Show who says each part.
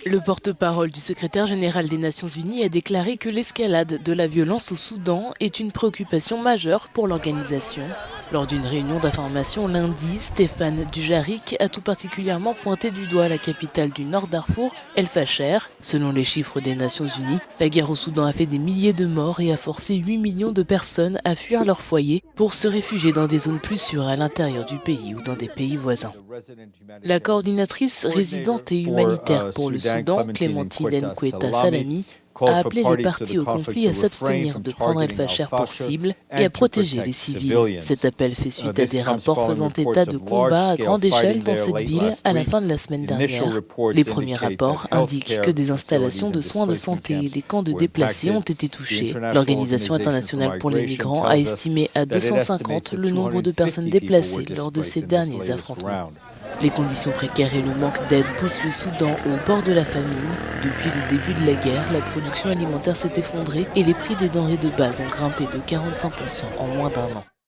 Speaker 1: Le porte-parole du secrétaire général des Nations Unies a déclaré que l'escalade de la violence au Soudan est une préoccupation majeure pour l'organisation. Lors d'une réunion d'information lundi, Stéphane Dujarric a tout particulièrement pointé du doigt la capitale du Nord Darfour, El Fasher. Selon les chiffres des Nations Unies, la guerre au Soudan a fait des milliers de morts et a forcé 8 millions de personnes à fuir leur foyer pour se réfugier dans des zones plus sûres à l'intérieur du pays ou dans des pays voisins. La coordinatrice résidente et humanitaire pour le Soudan, Clémentine Nkweta Salami, a appelé les parties au conflit à s'abstenir de prendre El Fasher pour cible et à protéger les civils. Cet appel fait suite à des rapports faisant état de combats à grande échelle dans cette ville à la fin de la semaine dernière. Les premiers rapports indiquent que des installations de soins de santé et des camps de déplacés ont été touchés. L'Organisation internationale pour les migrants a estimé à 250 le nombre de personnes déplacées lors de ces derniers affrontements. Les conditions précaires et le manque d'aide poussent le Soudan au bord de la famine. Depuis le début de la guerre, la production alimentaire s'est effondrée et les prix des denrées de base ont grimpé de 45% en moins d'un an.